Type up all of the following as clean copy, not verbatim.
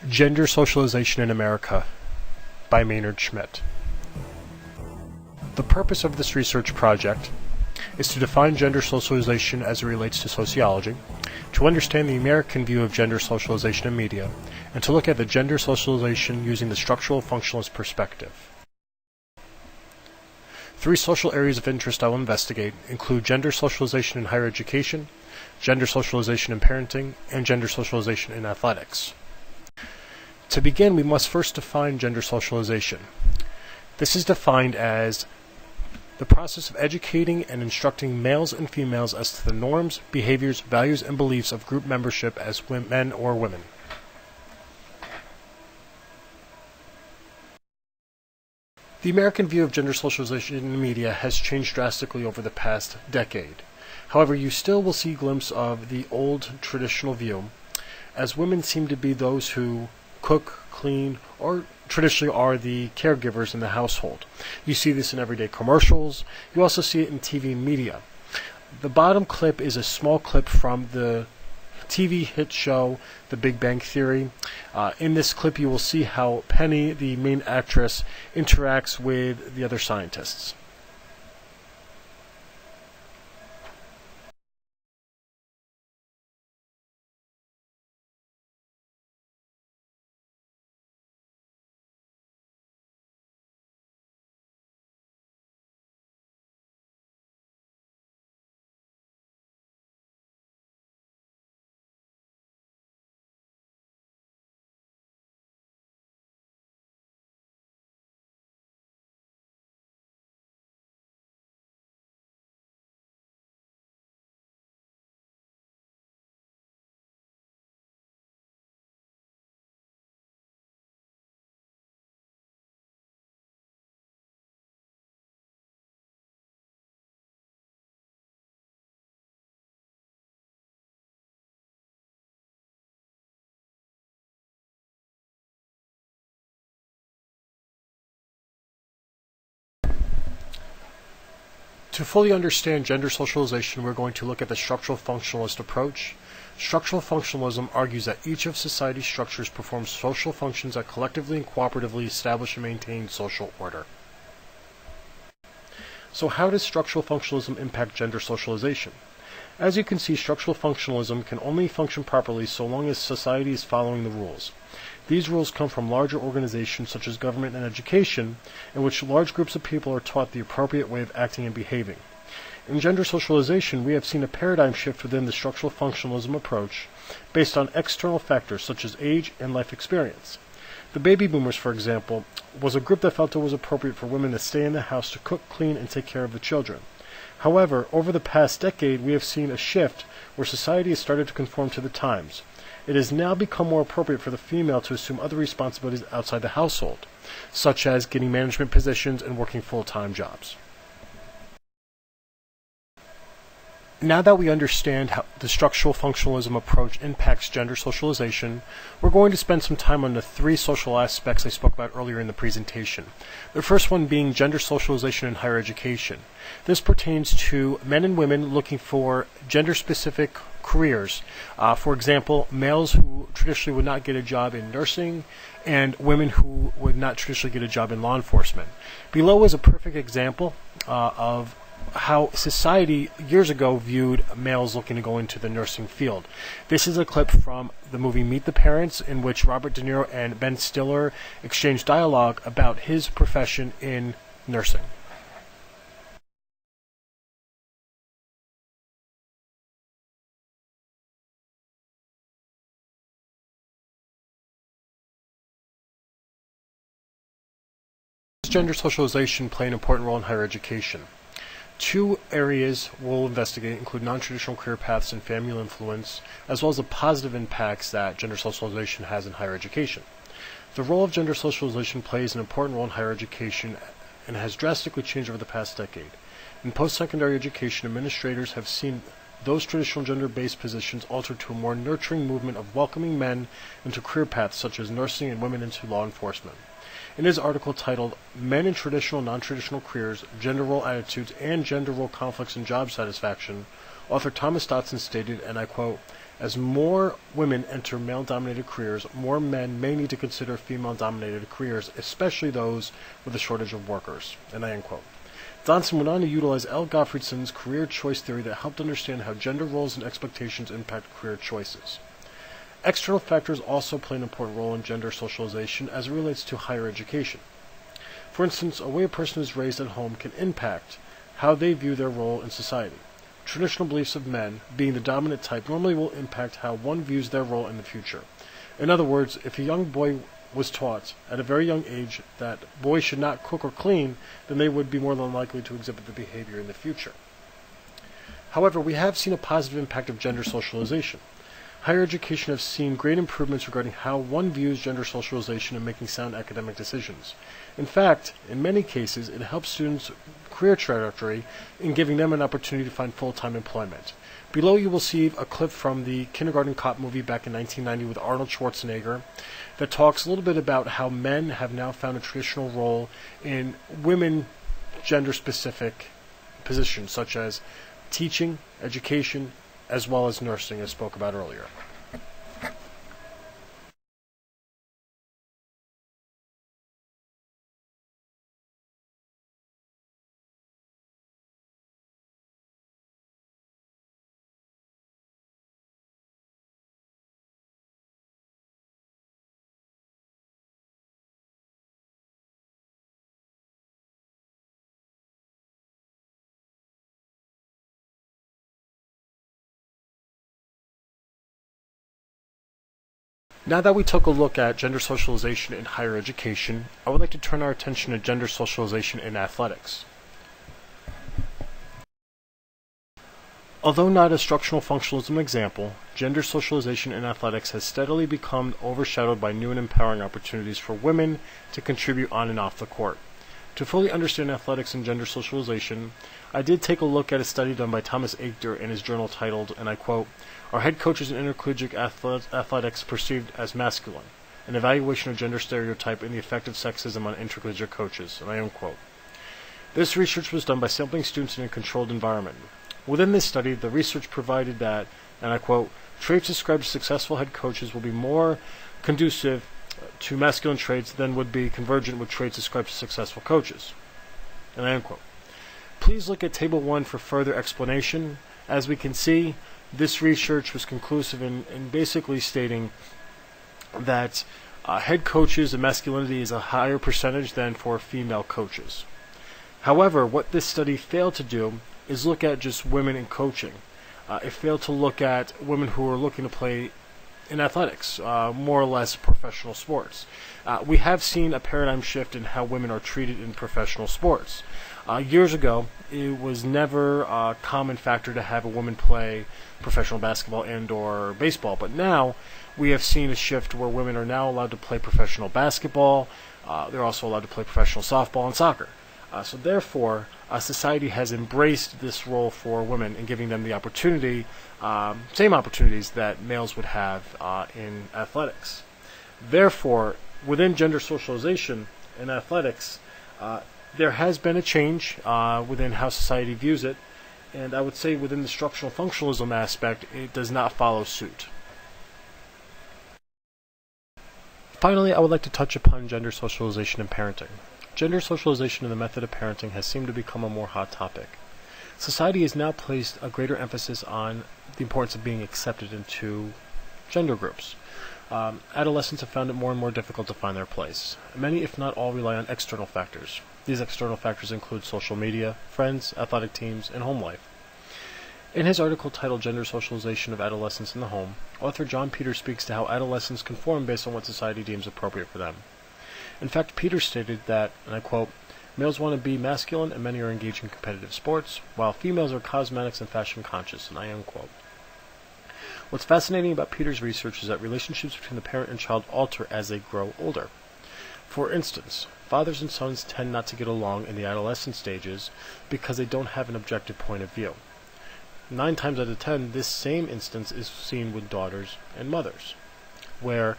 Gender Socialization in America by Maynard Schmidt. The purpose of this research project is to define gender socialization as it relates to sociology, to understand the American view of gender socialization in media, and to look at the gender socialization using the structural functionalist perspective. Three social areas of interest I will investigate include gender socialization in higher education, gender socialization in parenting, and gender socialization in athletics. To begin, we must first define gender socialization. This is defined as the process of educating and instructing males and females as to the norms, behaviors, values, and beliefs of group membership as men or women. The American view of gender socialization in the media has changed drastically over the past decade. However, you still will see a glimpse of the old traditional view, as women seem to be those who cook, clean, or traditionally are the caregivers in the household. You see this in everyday commercials. You also see it in TV media. The bottom clip is a small clip from the TV hit show The Big Bang Theory. In this clip you will see how Penny, the main actress, interacts with the other scientists. To fully understand gender socialization, we're going to look at the structural functionalist approach. Structural functionalism argues that each of society's structures performs social functions that collectively and cooperatively establish and maintain social order. So how does structural functionalism impact gender socialization? As you can see, structural functionalism can only function properly so long as society is following the rules. These rules come from larger organizations such as government and education, in which large groups of people are taught the appropriate way of acting and behaving. In gender socialization, we have seen a paradigm shift within the structural functionalism approach based on external factors such as age and life experience. The baby boomers, for example, was a group that felt it was appropriate for women to stay in the house to cook, clean, and take care of the children. However, over the past decade, we have seen a shift where society has started to conform to the times. It has now become more appropriate for the female to assume other responsibilities outside the household, such as getting management positions and working full-time jobs. Now that we understand how the structural functionalism approach impacts gender socialization, we're going to spend some time on the three social aspects I spoke about earlier in the presentation. The first one being gender socialization in higher education. This pertains to men and women looking for gender-specific careers. For example, males who traditionally would not get a job in nursing and women who would not traditionally get a job in law enforcement. Below is a perfect example of how society years ago viewed males looking to go into the nursing field. This is a clip from the movie Meet the Parents, in which Robert De Niro and Ben Stiller exchange dialogue about his profession in nursing. Gender socialization play an important role in higher education. Two areas we'll investigate include non-traditional career paths and family influence, as well as the positive impacts that gender socialization has in higher education. The role of gender socialization plays an important role in higher education and has drastically changed over the past decade. In post-secondary education, administrators have seen those traditional gender-based positions altered to a more nurturing movement of welcoming men into career paths such as nursing and women into law enforcement. In his article titled Men in Traditional Non-Traditional Careers, Gender Role Attitudes, and Gender Role Conflicts in Job Satisfaction, author Thomas Dotson stated, and I quote, As more women enter male-dominated careers, more men may need to consider female-dominated careers, especially those with a shortage of workers. And I end quote. Donson went on to utilize L. Gottfriedsen's career choice theory that helped understand how gender roles and expectations impact career choices. External factors also play an important role in gender socialization as it relates to higher education. For instance, a way a person is raised at home can impact how they view their role in society. Traditional beliefs of men, being the dominant type, normally will impact how one views their role in the future. In other words, if a young boy was taught at a very young age that boys should not cook or clean, then they would be more than likely to exhibit the behavior in the future. However, we have seen a positive impact of gender socialization. Higher education has seen great improvements regarding how one views gender socialization in making sound academic decisions. In fact, in many cases, it helps students' career trajectory in giving them an opportunity to find full-time employment. Below you will see a clip from the Kindergarten Cop movie back in 1990 with Arnold Schwarzenegger that talks a little bit about how men have now found a traditional role in women gender-specific positions such as teaching, education, as well as nursing, as spoke about earlier. Now that we took a look at gender socialization in higher education, I would like to turn our attention to gender socialization in athletics. Although not a structural functionalism example, gender socialization in athletics has steadily become overshadowed by new and empowering opportunities for women to contribute on and off the court. To fully understand athletics and gender socialization, I did take a look at a study done by Thomas Achter in his journal titled, and I quote, "Are head coaches in intercollegiate athletics perceived as masculine? An evaluation of gender stereotype and the effect of sexism on intercollegiate coaches," and I end quote. This research was done by sampling students in a controlled environment. Within this study, the research provided that, and I quote, "traits described as successful head coaches will be more conducive to masculine traits than would be convergent with traits described as successful coaches," and I end quote. Please look at Table 1 for further explanation. As we can see, this research was conclusive in basically stating that head coaches and masculinity is a higher percentage than for female coaches. However, what this study failed to do is look at just women in coaching. It failed to look at women who are looking to play in athletics, more or less professional sports. We have seen a paradigm shift in how women are treated in professional sports. Years ago, it was never a common factor to have a woman play professional basketball and or baseball, but now we have seen a shift where women are now allowed to play professional basketball. They're also allowed to play professional softball and soccer. So therefore, society has embraced this role for women and giving them the opportunity, same opportunities that males would have in athletics. Therefore, within gender socialization in athletics, there has been a change within how society views it, and I would say within the structural functionalism aspect, it does not follow suit. Finally, I would like to touch upon gender socialization in parenting. Gender socialization in the method of parenting has seemed to become a more hot topic. Society has now placed a greater emphasis on the importance of being accepted into gender groups. Adolescents have found it more and more difficult to find their place. Many, if not all, rely on external factors. These external factors include social media, friends, athletic teams, and home life. In his article titled Gender Socialization of Adolescents in the Home, author John Peters speaks to how adolescents conform based on what society deems appropriate for them. In fact, Peters stated that, and I quote, "Males want to be masculine and many are engaged in competitive sports, while females are cosmetics and fashion conscious," and I end quote. What's fascinating about Peters' research is that relationships between the parent and child alter as they grow older. For instance, fathers and sons tend not to get along in the adolescent stages because they don't have an objective point of view. 9 times out of 10, this same instance is seen with daughters and mothers, where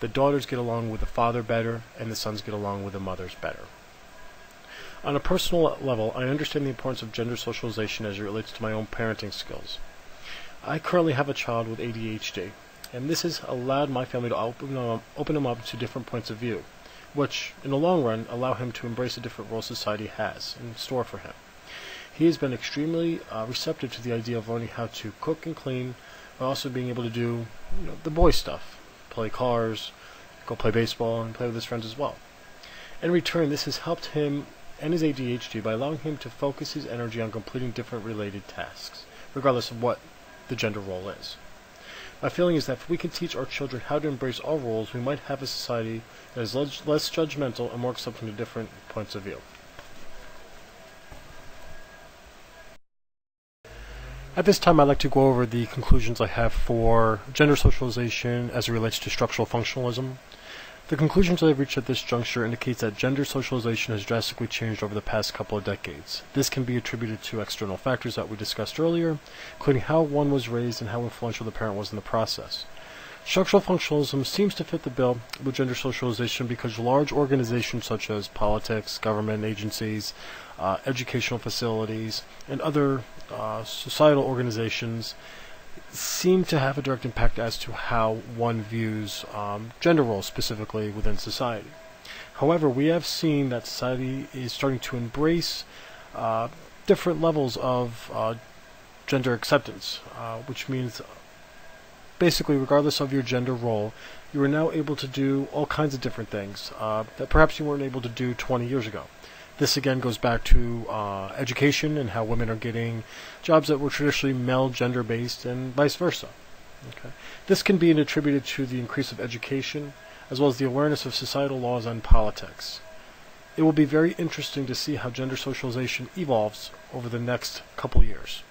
the daughters get along with the father better and the sons get along with the mothers better. On a personal level, I understand the importance of gender socialization as it relates to my own parenting skills. I currently have a child with ADHD, and this has allowed my family to open him up to different points of view, which, in the long run, allow him to embrace the different roles society has in store for him. He has been extremely receptive to the idea of learning how to cook and clean, but also being able to do the boy stuff, play cars, go play baseball, and play with his friends as well. In return, this has helped him and his ADHD by allowing him to focus his energy on completing different related tasks, regardless of what the gender role is. My feeling is that if we can teach our children how to embrace all roles, we might have a society that is less judgmental and more accepting to different points of view. At this time, I'd like to go over the conclusions I have for gender socialization as it relates to structural functionalism. The conclusions I've reached at this juncture indicates that gender socialization has drastically changed over the past couple of decades. This can be attributed to external factors that we discussed earlier, including how one was raised and how influential the parent was in the process. Structural functionalism seems to fit the bill with gender socialization because large organizations such as politics, government agencies, educational facilities, and other societal organizations seem to have a direct impact as to how one views gender roles specifically within society. However, we have seen that society is starting to embrace different levels of gender acceptance, which means basically regardless of your gender role, you are now able to do all kinds of different things that perhaps you weren't able to do 20 years ago. This again goes back to education and how women are getting jobs that were traditionally male gender based and vice versa. Okay. This can be attributed to the increase of education as well as the awareness of societal laws and politics. It will be very interesting to see how gender socialization evolves over the next couple years.